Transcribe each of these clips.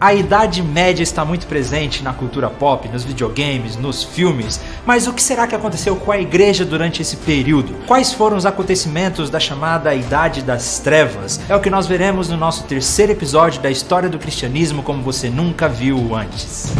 A Idade Média está muito presente na cultura pop, nos videogames, nos filmes, mas o que será que aconteceu com a igreja durante esse período? Quais foram os acontecimentos da chamada Idade das Trevas? É o que nós veremos no nosso terceiro episódio da História do Cristianismo como você nunca viu antes.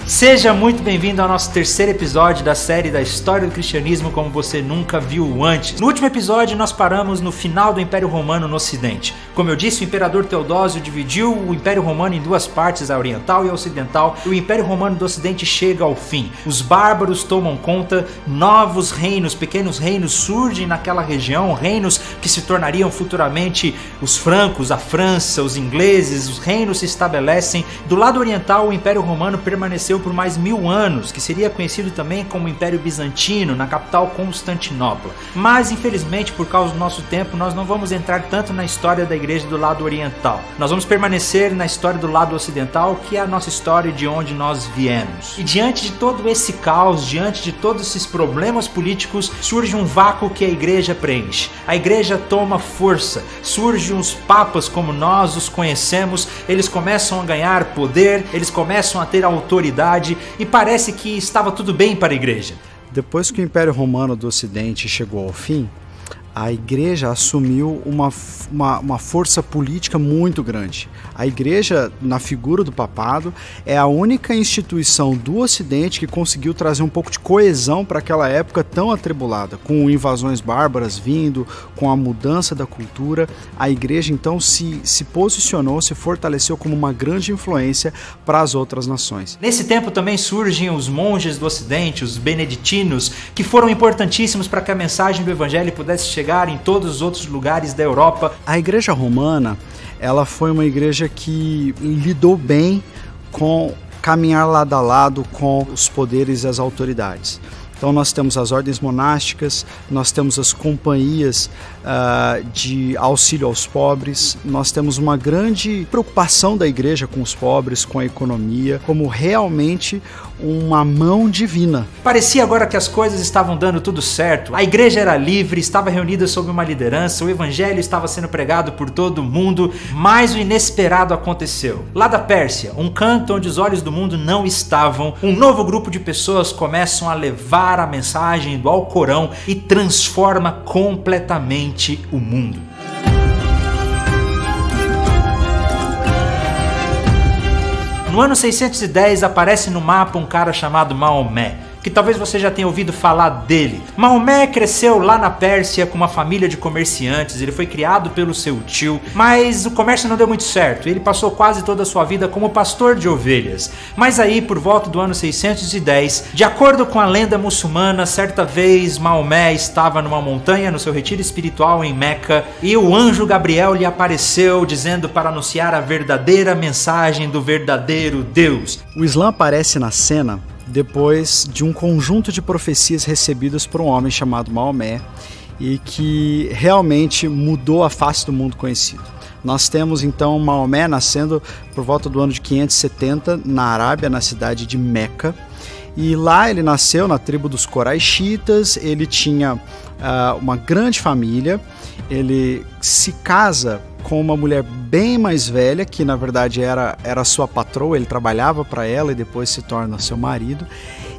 Seja muito bem-vindo ao nosso terceiro episódio da série da História do Cristianismo como você nunca viu antes. No último episódio nós paramos no final do Império Romano no Ocidente. Como eu disse, o Imperador Teodósio dividiu o Império Romano em duas partes, a oriental e a ocidental, e o Império Romano do Ocidente chega ao fim. Os bárbaros tomam conta, novos reinos, pequenos reinos surgem naquela região, reinos que se tornariam futuramente os francos, a França, os ingleses, os reinos se estabelecem. Do lado oriental, o Império Romano permaneceu por mais 1000 anos, que seria conhecido também como Império Bizantino, na capital Constantinopla. Mas, infelizmente, por causa do nosso tempo, nós não vamos entrar tanto na história da igreja do lado oriental. Nós vamos permanecer na história do lado ocidental, que é a nossa história de onde nós viemos. E diante de todo esse caos, diante de todos esses problemas políticos, surge um vácuo que a igreja preenche. A igreja toma força, surgem os papas como nós os conhecemos, eles começam a ganhar poder, eles começam a ter autoridade, e parece que estava tudo bem para a igreja. Depois que o Império Romano do Ocidente chegou ao fim, a igreja assumiu uma força política muito grande. A igreja, na figura do papado, é a única instituição do Ocidente que conseguiu trazer um pouco de coesão para aquela época tão atribulada, com invasões bárbaras vindo, com a mudança da cultura. A igreja então se posicionou, se fortaleceu como uma grande influência para as outras nações. Nesse tempo também surgem os monges do Ocidente, os beneditinos, que foram importantíssimos para que a mensagem do Evangelho pudesse chegar em todos os outros lugares da Europa. A igreja romana, ela foi uma igreja que lidou bem com caminhar lado a lado com os poderes e as autoridades. Então nós temos as ordens monásticas, nós temos as companhias de auxílio aos pobres, nós temos uma grande preocupação da igreja com os pobres, com a economia, como realmente uma mão divina. Parecia agora que as coisas estavam dando tudo certo, a igreja era livre, estava reunida sob uma liderança, o evangelho estava sendo pregado por todo mundo, mas o inesperado aconteceu. Lá da Pérsia, um canto onde os olhos do mundo não estavam, um novo grupo de pessoas começam a levar a mensagem do Alcorão e transforma completamente o mundo. No ano 610 aparece no mapa um cara chamado Maomé, que talvez você já tenha ouvido falar dele. Maomé cresceu lá na Pérsia com uma família de comerciantes, ele foi criado pelo seu tio, mas o comércio não deu muito certo, ele passou quase toda a sua vida como pastor de ovelhas. Mas aí, por volta do ano 610, de acordo com a lenda muçulmana, certa vez Maomé estava numa montanha no seu retiro espiritual em Meca, e o anjo Gabriel lhe apareceu dizendo para anunciar a verdadeira mensagem do verdadeiro Deus. O Islã aparece na cena depois de um conjunto de profecias recebidas por um homem chamado Maomé e que realmente mudou a face do mundo conhecido. Nós temos então Maomé nascendo por volta do ano de 570 na Arábia, na cidade de Meca, e lá ele nasceu na tribo dos Coraixitas. Ele tinha uma grande família, ele se casa com uma mulher bem mais velha, que na verdade era sua patroa, ele trabalhava para ela e depois se torna seu marido,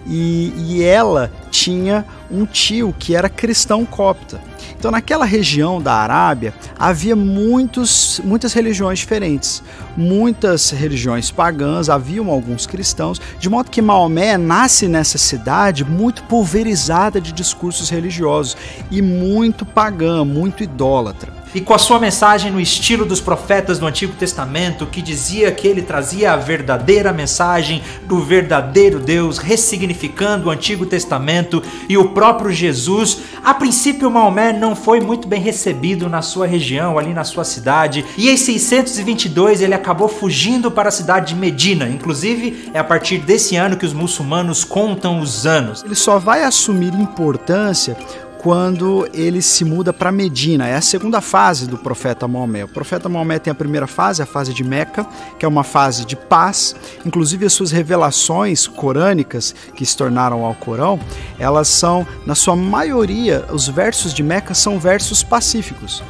e ela tinha um tio que era cristão copta. Então naquela região da Arábia havia muitas religiões diferentes, muitas religiões pagãs, haviam alguns cristãos, de modo que Maomé nasce nessa cidade muito pulverizada de discursos religiosos e muito pagã, muito idólatra. E com a sua mensagem no estilo dos profetas do Antigo Testamento, que dizia que ele trazia a verdadeira mensagem do verdadeiro Deus, ressignificando o Antigo Testamento e o próprio Jesus, a princípio Maomé não foi muito bem recebido na sua região, ali na sua cidade, e em 622 ele acabou fugindo para a cidade de Medina. Inclusive, é a partir desse ano que os muçulmanos contam os anos. Ele só vai assumir importância quando ele se muda para Medina. É a segunda fase do profeta Maomé. O profeta Maomé tem a primeira fase, a fase de Meca, que é uma fase de paz. Inclusive as suas revelações corânicas, que se tornaram ao Corão, elas são, na sua maioria, os versos de Meca são versos pacíficos.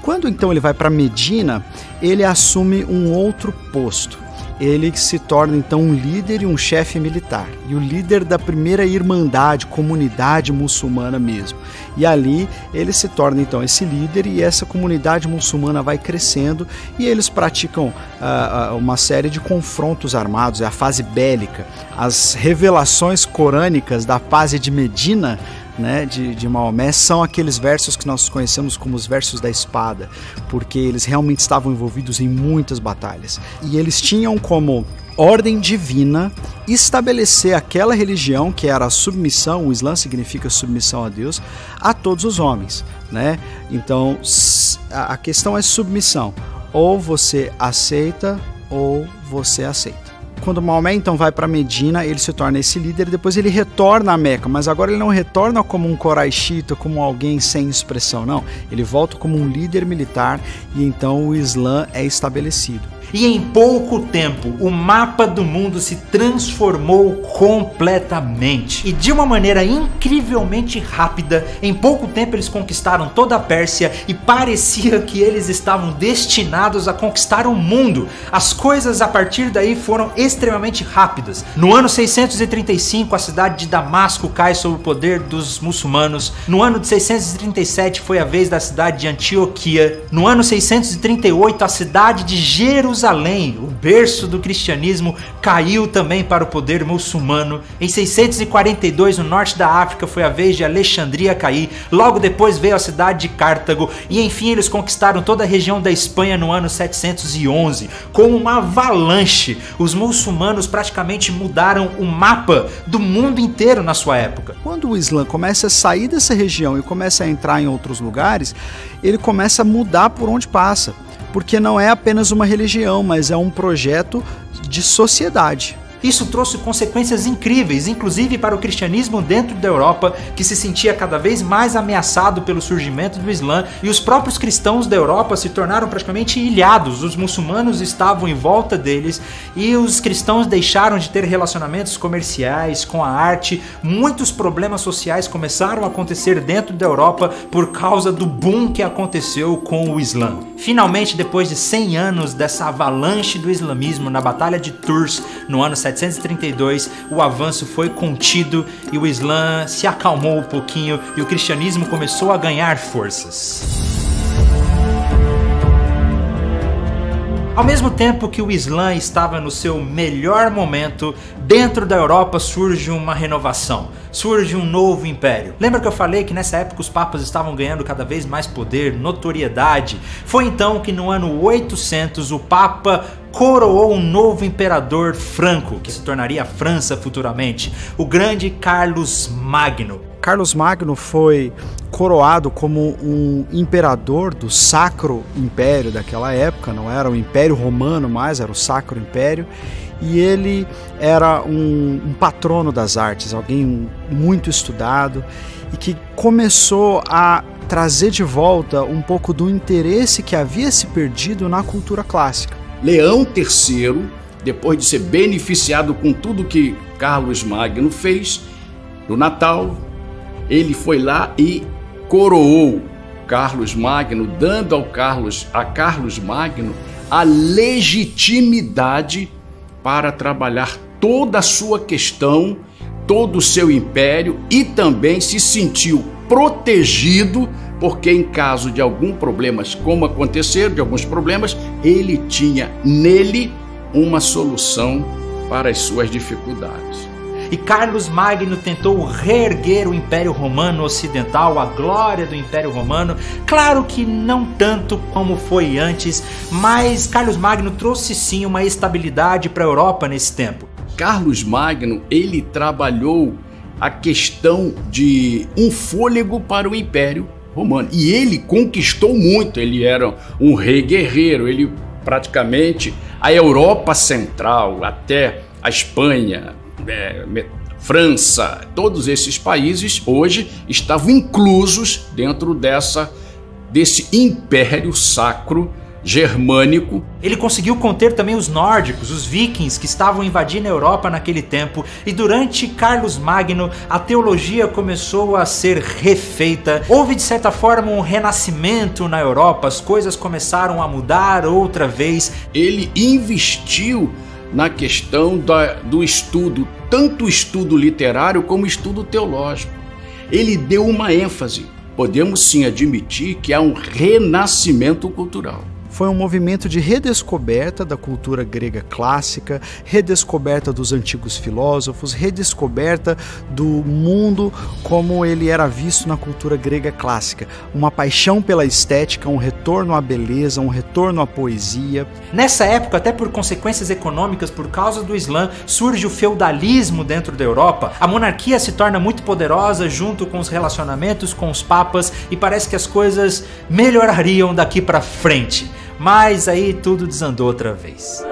Quando então ele vai para Medina, ele assume um outro posto. Ele se torna então um líder e um chefe militar, e o líder da primeira irmandade, comunidade muçulmana mesmo. E ali ele se torna então esse líder, e essa comunidade muçulmana vai crescendo, e eles praticam uma série de confrontos armados, é a fase bélica. As revelações corânicas da fase de Medina, né, de Maomé, são aqueles versos que nós conhecemos como os versos da espada, porque eles realmente estavam envolvidos em muitas batalhas. E eles tinham como ordem divina estabelecer aquela religião que era a submissão, o Islã significa submissão a Deus, a todos os homens, né? Então a questão é submissão, ou você aceita ou você aceita. Quando Maomé então vai para Medina, ele se torna esse líder, e depois ele retorna a Meca, mas agora ele não retorna como um coraixita, como alguém sem expressão, não. Ele volta como um líder militar, e então o Islã é estabelecido. E em pouco tempo, o mapa do mundo se transformou completamente. E de uma maneira incrivelmente rápida, em pouco tempo eles conquistaram toda a Pérsia e parecia que eles estavam destinados a conquistar o mundo. As coisas a partir daí foram extremamente rápidas. No ano 635, a cidade de Damasco cai sob o poder dos muçulmanos. No ano de 637 foi a vez da cidade de Antioquia. No ano 638, a cidade de Jerusalém, o berço do cristianismo, caiu também para o poder muçulmano. Em 642, no norte da África, foi a vez de Alexandria cair. Logo depois veio a cidade de Cartago. E enfim, eles conquistaram toda a região da Espanha no ano 711. Com uma avalanche, os muçulmanos praticamente mudaram o mapa do mundo inteiro na sua época. Quando o Islã começa a sair dessa região e começa a entrar em outros lugares, ele começa a mudar por onde passa. Porque não é apenas uma religião, mas é um projeto de sociedade. Isso trouxe consequências incríveis, inclusive para o cristianismo dentro da Europa, que se sentia cada vez mais ameaçado pelo surgimento do Islã, e os próprios cristãos da Europa se tornaram praticamente ilhados. Os muçulmanos estavam em volta deles e os cristãos deixaram de ter relacionamentos comerciais com a arte. Muitos problemas sociais começaram a acontecer dentro da Europa por causa do boom que aconteceu com o Islã. Finalmente, depois de 100 anos dessa avalanche do islamismo na Batalha de Tours, no ano 732, o avanço foi contido e o Islã se acalmou um pouquinho e o cristianismo começou a ganhar forças. Ao mesmo tempo que o Islã estava no seu melhor momento, dentro da Europa surge uma renovação, surge um novo império. Lembra que eu falei que nessa época os papas estavam ganhando cada vez mais poder, notoriedade? Foi então que no ano 800 o Papa coroou um novo imperador franco, que se tornaria a França futuramente, o grande Carlos Magno. Carlos Magno foi coroado como um imperador do Sacro Império daquela época, não era o Império Romano mais, era o Sacro Império, e ele era um patrono das artes, alguém muito estudado e que começou a trazer de volta um pouco do interesse que havia se perdido na cultura clássica. Leão III, depois de ser beneficiado com tudo que Carlos Magno fez, no Natal, ele foi lá e coroou Carlos Magno, dando a Carlos Magno a legitimidade para trabalhar toda a sua questão, todo o seu império, e também se sentiu protegido, porque em caso de algum problema, como aconteceram, de alguns problemas, ele tinha nele uma solução para as suas dificuldades. E Carlos Magno tentou reerguer o Império Romano Ocidental, a glória do Império Romano. Claro que não tanto como foi antes, mas Carlos Magno trouxe sim uma estabilidade para a Europa nesse tempo. Carlos Magno, ele trabalhou a questão de um fôlego para o Império Romano. E ele conquistou muito, ele era um rei guerreiro, ele praticamente a Europa Central, até a Espanha, França. Todos esses países hoje estavam inclusos dentro desse império sacro germânico. Ele conseguiu conter também os nórdicos, os vikings que estavam invadindo a Europa naquele tempo, e durante Carlos Magno a teologia começou a ser refeita. Houve de certa forma um renascimento na Europa, as coisas começaram a mudar outra vez. Ele investiu na questão do estudo, tanto o estudo literário como o estudo teológico. Ele deu uma ênfase. Podemos sim admitir que há um renascimento cultural. Foi um movimento de redescoberta da cultura grega clássica, redescoberta dos antigos filósofos, redescoberta do mundo como ele era visto na cultura grega clássica. Uma paixão pela estética, um retorno à beleza, um retorno à poesia. Nessa época, até por consequências econômicas, por causa do Islã, surge o feudalismo dentro da Europa. A monarquia se torna muito poderosa junto com os relacionamentos com os papas e parece que as coisas melhorariam daqui para frente. Mas aí tudo desandou outra vez.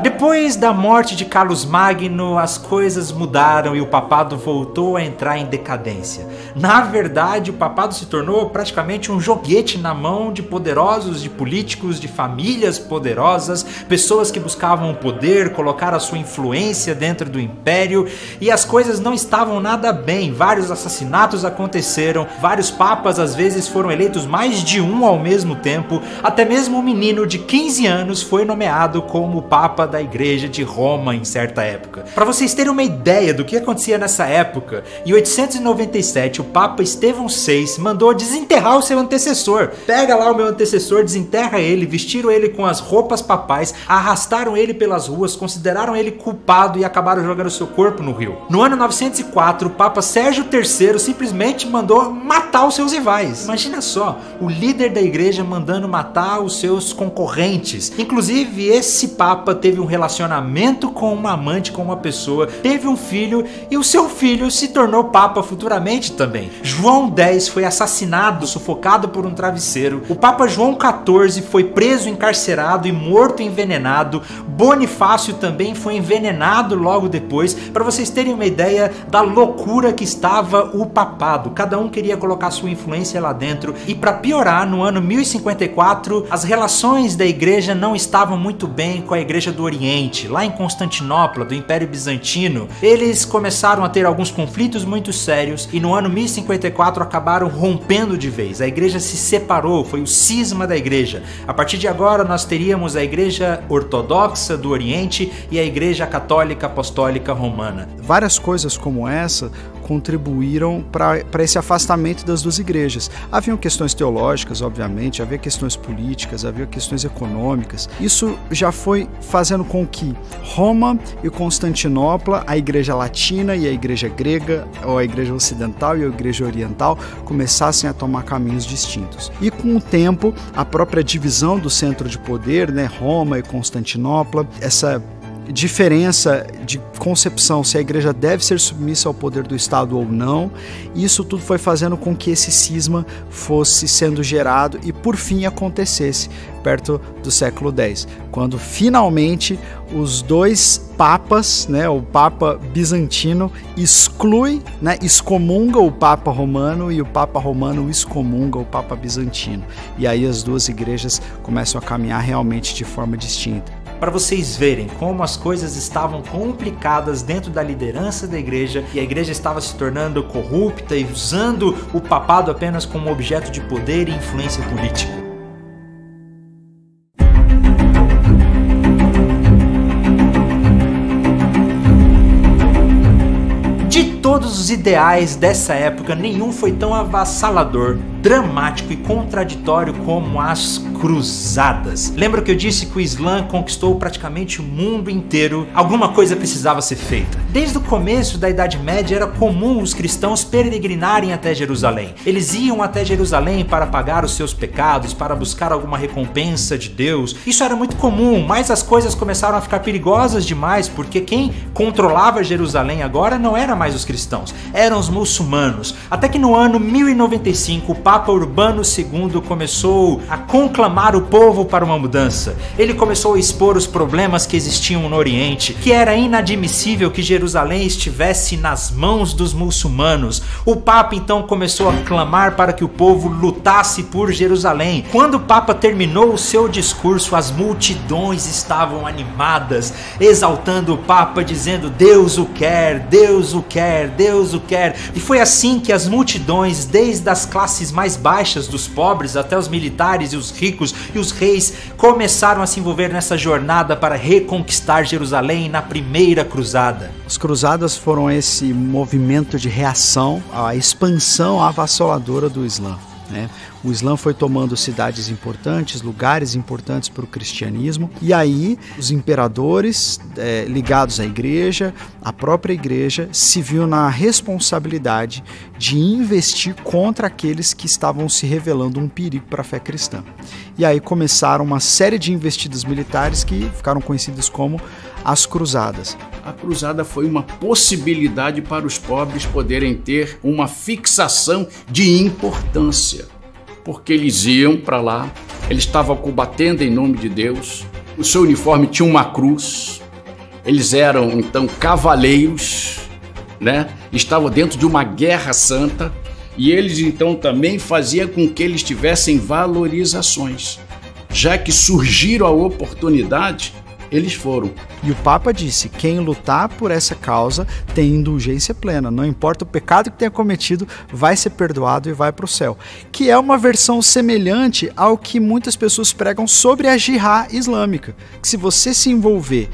Depois da morte de Carlos Magno, as coisas mudaram e o papado voltou a entrar em decadência. Na verdade, o papado se tornou praticamente um joguete na mão de poderosos, de políticos, de famílias poderosas, pessoas que buscavam o poder, colocar a sua influência dentro do império, e as coisas não estavam nada bem. Vários assassinatos aconteceram, vários papas às vezes foram eleitos mais de um ao mesmo tempo, até mesmo um menino de 15 anos foi nomeado como papa da Igreja de Roma em certa época. Para vocês terem uma ideia do que acontecia nessa época, em 897 o Papa Estevão VI mandou desenterrar o seu antecessor. Pega lá o meu antecessor, desenterra ele, vestiram ele com as roupas papais, arrastaram ele pelas ruas, consideraram ele culpado e acabaram jogando seu corpo no rio. No ano 904, o Papa Sérgio III simplesmente mandou matar os seus rivais. Imagina só, o líder da igreja mandando matar os seus concorrentes. Inclusive, esse Papa teve um relacionamento com uma amante, com uma pessoa, teve um filho e o seu filho se tornou Papa futuramente também. João X foi assassinado, sufocado por um travesseiro. O Papa João XIV foi preso, encarcerado e morto envenenado. Bonifácio também foi envenenado logo depois. Para vocês terem uma ideia da loucura que estava o papado. Cada um queria colocar sua influência lá dentro. E para piorar, no ano 1054, as relações da igreja não estavam muito bem com a igreja do Oriente, lá em Constantinopla, do Império Bizantino. Eles começaram a ter alguns conflitos muito sérios e no ano 1054 acabaram rompendo de vez. A igreja se separou, foi o cisma da igreja. A partir de agora nós teríamos a igreja ortodoxa do Oriente e a igreja católica apostólica romana. Várias coisas como essa contribuíram para esse afastamento das duas igrejas. Haviam questões teológicas, obviamente, havia questões políticas, havia questões econômicas. Isso já foi fazendo com que Roma e Constantinopla, a igreja latina e a igreja grega, ou a igreja ocidental e a igreja oriental, começassem a tomar caminhos distintos. E com o tempo, a própria divisão do centro de poder, né, Roma e Constantinopla, essa diferença de concepção se a igreja deve ser submissa ao poder do Estado ou não, isso tudo foi fazendo com que esse cisma fosse sendo gerado e por fim acontecesse perto do século X, quando finalmente os dois papas, né, o Papa Bizantino exclui, né, excomunga o Papa Romano e o Papa Romano excomunga o Papa Bizantino, e aí as duas igrejas começam a caminhar realmente de forma distinta. Para vocês verem como as coisas estavam complicadas dentro da liderança da igreja e a igreja estava se tornando corrupta e usando o papado apenas como objeto de poder e influência política. De todos os ideais dessa época, nenhum foi tão avassalador, dramático e contraditório como as cruzadas. Lembra que eu disse que o Islã conquistou praticamente o mundo inteiro? Alguma coisa precisava ser feita. Desde o começo da Idade Média era comum os cristãos peregrinarem até Jerusalém. Eles iam até Jerusalém para pagar os seus pecados, para buscar alguma recompensa de Deus. Isso era muito comum, mas as coisas começaram a ficar perigosas demais, porque quem controlava Jerusalém agora não era mais os cristãos, eram os muçulmanos. Até que no ano 1095, Papa Urbano II começou a conclamar o povo para uma mudança. Ele começou a expor os problemas que existiam no Oriente, que era inadmissível que Jerusalém estivesse nas mãos dos muçulmanos. O Papa então começou a clamar para que o povo lutasse por Jerusalém. Quando o Papa terminou o seu discurso, as multidões estavam animadas, exaltando o Papa, dizendo: Deus o quer, Deus o quer, Deus o quer. E foi assim que as multidões, desde as classes mais baixas, dos pobres até os militares e os ricos e os reis, começaram a se envolver nessa jornada para reconquistar Jerusalém na primeira cruzada. As cruzadas foram esse movimento de reação à expansão avassaladora do Islã. O Islã foi tomando cidades importantes, lugares importantes para o cristianismo, e aí os imperadores ligados à igreja, a própria igreja, se viu na responsabilidade de investir contra aqueles que estavam se revelando um perigo para a fé cristã. E aí começaram uma série de investidas militares que ficaram conhecidas como as cruzadas. A cruzada foi uma possibilidade para os pobres poderem ter uma fixação de importância, porque eles iam para lá, eles estavam combatendo em nome de Deus, o seu uniforme tinha uma cruz, eles eram então cavaleiros, estavam dentro de uma guerra santa, e eles então também faziam com que eles tivessem valorizações, já que surgiram a oportunidade, eles foram. E o Papa disse: quem lutar por essa causa tem indulgência plena. Não importa o pecado que tenha cometido, vai ser perdoado e vai para o céu. Que é uma versão semelhante ao que muitas pessoas pregam sobre a jihad islâmica. Que se você se envolver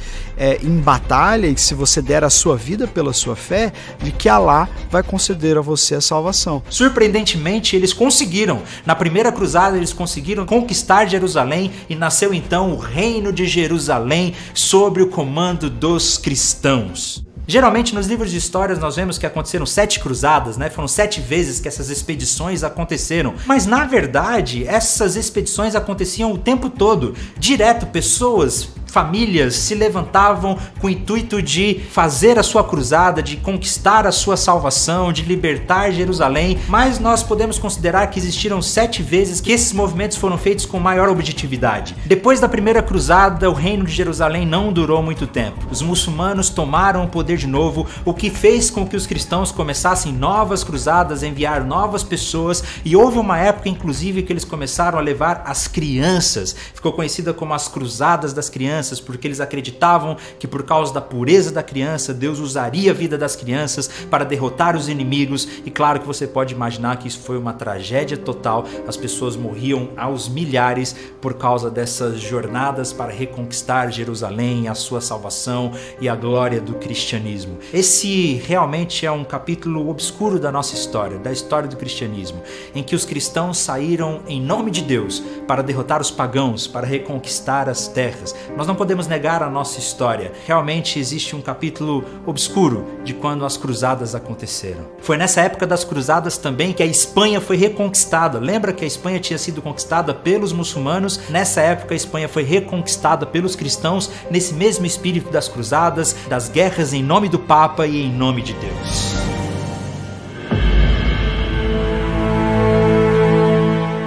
em batalha e se você der a sua vida pela sua fé, de que Alá vai conceder a você a salvação. Surpreendentemente, eles conseguiram. Na primeira cruzada, eles conseguiram conquistar Jerusalém e nasceu então o Reino de Jerusalém sobre o comando dos cristãos. Geralmente nos livros de histórias nós vemos que aconteceram 7 cruzadas, Foram 7 vezes que essas expedições aconteceram. Mas na verdade, essas expedições aconteciam o tempo todo. Direto, pessoas, famílias se levantavam com o intuito de fazer a sua cruzada, de conquistar a sua salvação, de libertar Jerusalém. Mas nós podemos considerar que existiram 7 vezes que esses movimentos foram feitos com maior objetividade. Depois da primeira cruzada, o reino de Jerusalém não durou muito tempo. Os muçulmanos tomaram o poder de novo, o que fez com que os cristãos começassem novas cruzadas, enviar novas pessoas, e houve uma época inclusive que eles começaram a levar as crianças. Ficou conhecida como as cruzadas das crianças, porque eles acreditavam que por causa da pureza da criança, Deus usaria a vida das crianças para derrotar os inimigos. E claro que você pode imaginar que isso foi uma tragédia total. As pessoas morriam aos milhares por causa dessas jornadas para reconquistar Jerusalém, a sua salvação e a glória do cristianismo. Esse realmente é um capítulo obscuro da nossa história, da história do cristianismo, em que os cristãos saíram em nome de Deus para derrotar os pagãos, para reconquistar as terras. Nós não podemos negar a nossa história. Realmente existe um capítulo obscuro de quando as cruzadas aconteceram. Foi nessa época das cruzadas também que a Espanha foi reconquistada. Lembra que a Espanha tinha sido conquistada pelos muçulmanos? Nessa época a Espanha foi reconquistada pelos cristãos, nesse mesmo espírito das cruzadas, das guerras em nome do Papa e em nome de Deus.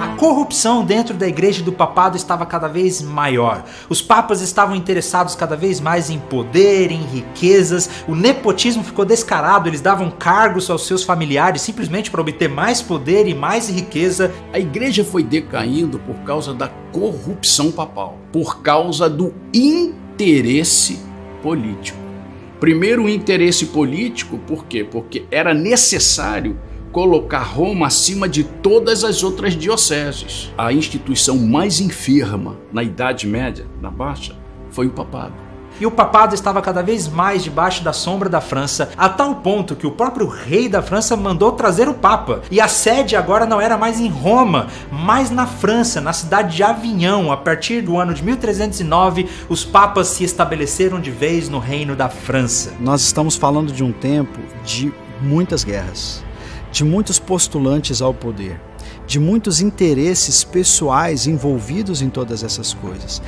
A corrupção dentro da igreja e do papado estava cada vez maior. Os papas estavam interessados cada vez mais em poder, em riquezas. O nepotismo ficou descarado, eles davam cargos aos seus familiares simplesmente para obter mais poder e mais riqueza. A igreja foi decaindo por causa da corrupção papal, por causa do interesse político. Primeiro, o interesse político, por quê? Porque era necessário colocar Roma acima de todas as outras dioceses. A instituição mais enferma na Idade Média, na Baixa, foi o papado. E o papado estava cada vez mais debaixo da sombra da França, a tal ponto que o próprio rei da França mandou trazer o Papa. E a sede agora não era mais em Roma, mas na França, na cidade de Avignon. A partir do ano de 1309, os papas se estabeleceram de vez no reino da França. Nós estamos falando de um tempo de muitas guerras, de muitos postulantes ao poder, de muitos interesses pessoais envolvidos em todas essas coisas.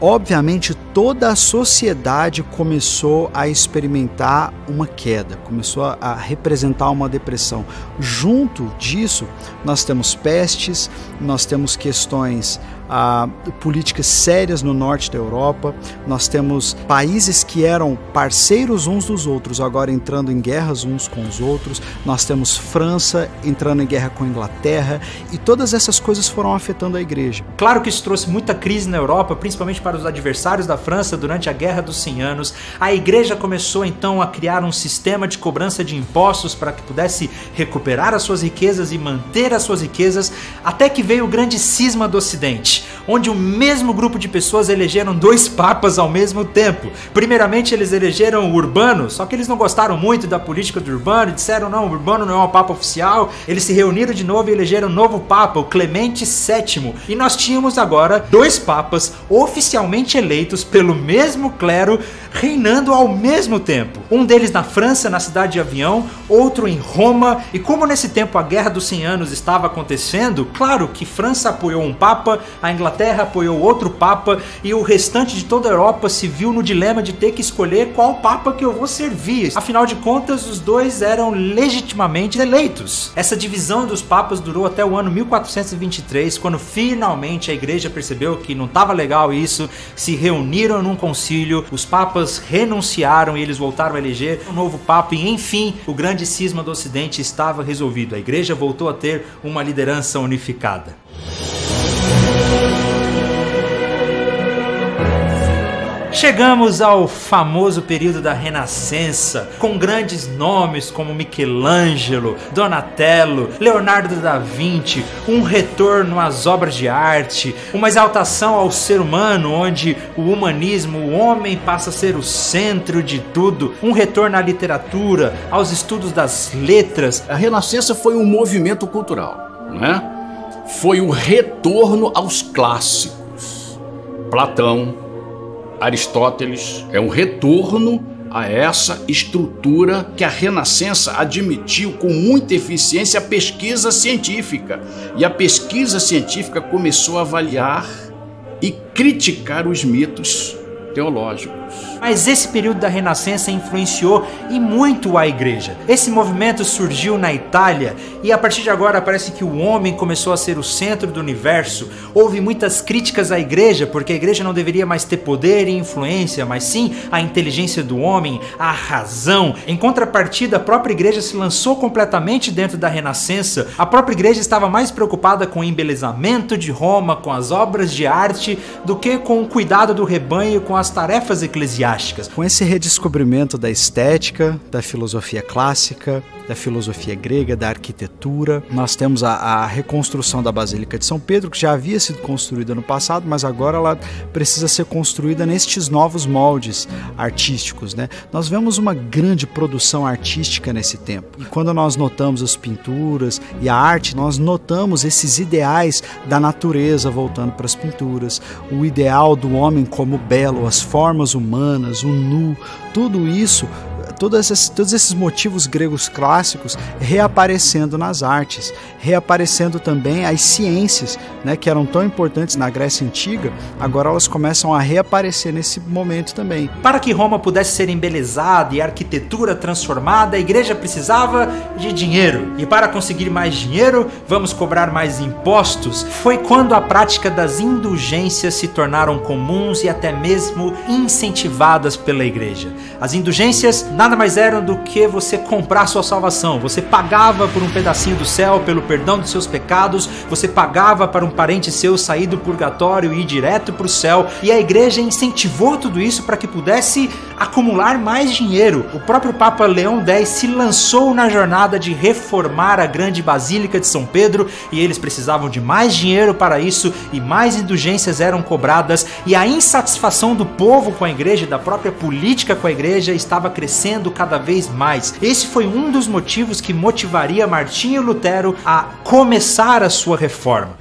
obviamente toda a sociedade começou a experimentar uma queda, começou a representar uma depressão. Junto disso, nós temos pestes, nós temos questões políticas sérias no norte da Europa, nós temos países que eram parceiros uns dos outros, agora entrando em guerras uns com os outros, nós temos França entrando em guerra com a Inglaterra, e todas essas coisas foram afetando a igreja. Claro que isso trouxe muita crise na Europa, principalmente para os adversários da França durante a Guerra dos 100 Anos. A igreja começou então a criar um sistema de cobrança de impostos para que pudesse recuperar as suas riquezas e manter as suas riquezas, até que veio o grande cisma do Ocidente, onde o mesmo grupo de pessoas elegeram 2 papas ao mesmo tempo. Primeiramente eles elegeram o Urbano, só que eles não gostaram muito da política do Urbano e disseram não, o Urbano não é um papa oficial. Eles se reuniram de novo e elegeram um novo papa, o Clemente VII. E nós tínhamos agora 2 papas oficialmente eleitos pelo mesmo clero, reinando ao mesmo tempo. Um deles na França, na cidade de Avião, outro em Roma. E como nesse tempo a Guerra dos 100 Anos estava acontecendo, claro que França apoiou um papa, a Inglaterra apoiou outro papa, e o restante de toda a Europa se viu no dilema de ter que escolher qual papa que eu vou servir. Afinal de contas, os 2 eram legitimamente eleitos. Essa divisão dos papas durou até o ano 1423, quando finalmente a igreja percebeu que não estava legal isso, se reuniram num concílio, os papas renunciaram e eles voltaram a eleger um novo papa, e enfim, o grande cisma do Ocidente estava resolvido. A igreja voltou a ter uma liderança unificada. Chegamos ao famoso período da Renascença, com grandes nomes como Michelangelo, Donatello, Leonardo da Vinci, um retorno às obras de arte, uma exaltação ao ser humano, onde o humanismo, o homem passa a ser o centro de tudo, um retorno à literatura, aos estudos das letras. A Renascença foi um movimento cultural, né? Foi o retorno aos clássicos. Platão, Aristóteles, é um retorno a essa estrutura que a Renascença admitiu com muita eficiência a pesquisa científica. E a pesquisa científica começou a avaliar e criticar os mitos teológicos. Mas esse período da Renascença influenciou e muito a igreja. Esse movimento surgiu na Itália e a partir de agora parece que o homem começou a ser o centro do universo. Houve muitas críticas à igreja, porque a igreja não deveria mais ter poder e influência, mas sim a inteligência do homem, a razão. Em contrapartida, a própria igreja se lançou completamente dentro da Renascença. A própria igreja estava mais preocupada com o embelezamento de Roma, com as obras de arte, do que com o cuidado do rebanho e com as tarefas eclesiásticas. Com esse redescobrimento da estética, da filosofia clássica, da filosofia grega, da arquitetura, nós temos a reconstrução da Basílica de São Pedro, que já havia sido construída no passado, mas agora ela precisa ser construída nestes novos moldes artísticos, né? Nós vemos uma grande produção artística nesse tempo. E quando nós notamos as pinturas e a arte, nós notamos esses ideais da natureza voltando para as pinturas, o ideal do homem como belo, as formas humanas, o nu, tudo isso, todos esses motivos gregos clássicos reaparecendo nas artes, reaparecendo também as ciências, né, que eram tão importantes na Grécia Antiga, agora elas começam a reaparecer nesse momento também. Para que Roma pudesse ser embelezada e a arquitetura transformada, a igreja precisava de dinheiro. E para conseguir mais dinheiro, vamos cobrar mais impostos. Foi quando a prática das indulgências se tornaram comuns e até mesmo incentivadas pela igreja. As indulgências nada mais eram do que você comprar sua salvação. Você pagava por um pedacinho do céu, pelo perdão dos seus pecados, você pagava para um parente seu sair do purgatório e ir direto para o céu, e a igreja incentivou tudo isso para que pudesse acumular mais dinheiro. O próprio Papa Leão X se lançou na jornada de reformar a grande Basílica de São Pedro, e eles precisavam de mais dinheiro para isso, e mais indulgências eram cobradas, e a insatisfação do povo com a igreja, da própria política com a igreja, estava crescendo cada vez mais. Esse foi um dos motivos que motivaria Martinho Lutero a começar a sua reforma.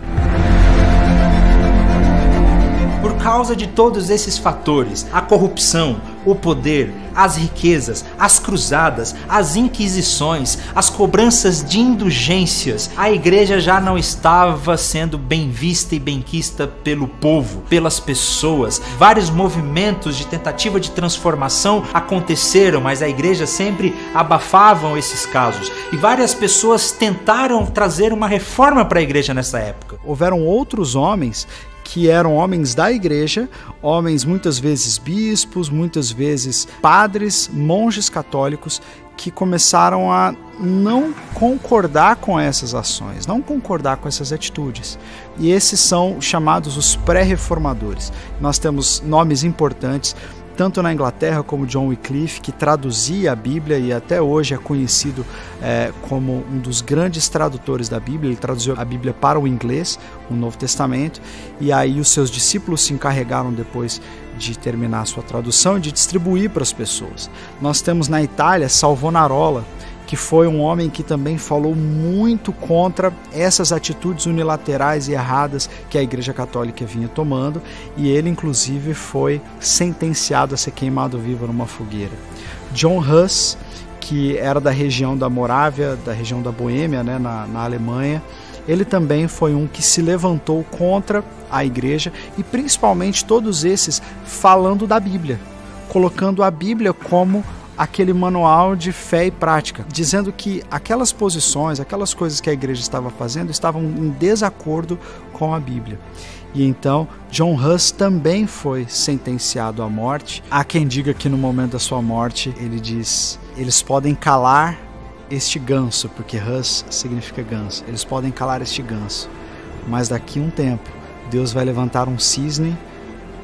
Por causa de todos esses fatores, a corrupção, o poder, as riquezas, as cruzadas, as inquisições, as cobranças de indulgências, a igreja já não estava sendo bem vista e benquista pelo povo, pelas pessoas. Vários movimentos de tentativa de transformação aconteceram, mas a igreja sempre abafavam esses casos. E várias pessoas tentaram trazer uma reforma para a igreja nessa época. Houveram outros homens que eram homens da igreja, homens muitas vezes bispos, muitas vezes padres, monges católicos, que começaram a não concordar com essas ações, não concordar com essas atitudes. E esses são chamados os pré-reformadores. Nós temos nomes importantes, tanto na Inglaterra como John Wycliffe, que traduzia a Bíblia e até hoje é conhecido como um dos grandes tradutores da Bíblia. Ele traduziu a Bíblia para o inglês, o Novo Testamento, e aí os seus discípulos se encarregaram depois de terminar a sua tradução e de distribuir para as pessoas. Nós temos na Itália Savonarola, que foi um homem que também falou muito contra essas atitudes unilaterais e erradas que a Igreja Católica vinha tomando, e ele inclusive foi sentenciado a ser queimado vivo numa fogueira. John Huss, que era da região da Morávia, da região da Boêmia, né, na Alemanha, ele também foi um que se levantou contra a igreja, e principalmente todos esses falando da Bíblia, colocando a Bíblia como aquele manual de fé e prática, dizendo que aquelas posições, aquelas coisas que a igreja estava fazendo estavam em desacordo com a Bíblia. E então John Huss também foi sentenciado à morte. Há quem diga que no momento da sua morte ele diz: eles podem calar este ganso, porque Huss significa ganso, eles podem calar este ganso, mas daqui a um tempo Deus vai levantar um cisne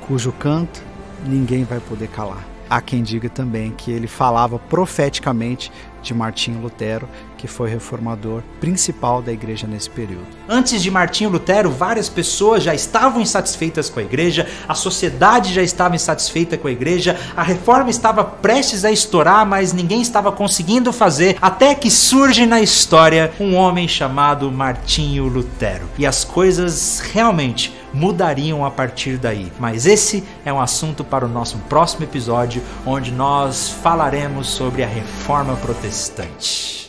cujo canto ninguém vai poder calar. Há quem diga também que ele falava profeticamente de Martinho Lutero, que foi reformador principal da igreja nesse período. Antes de Martinho Lutero, várias pessoas já estavam insatisfeitas com a igreja, a sociedade já estava insatisfeita com a igreja, a reforma estava prestes a estourar, mas ninguém estava conseguindo fazer, até que surge na história um homem chamado Martinho Lutero. E as coisas realmente mudariam a partir daí. Mas esse é um assunto para o nosso próximo episódio, onde nós falaremos sobre a Reforma Protestante.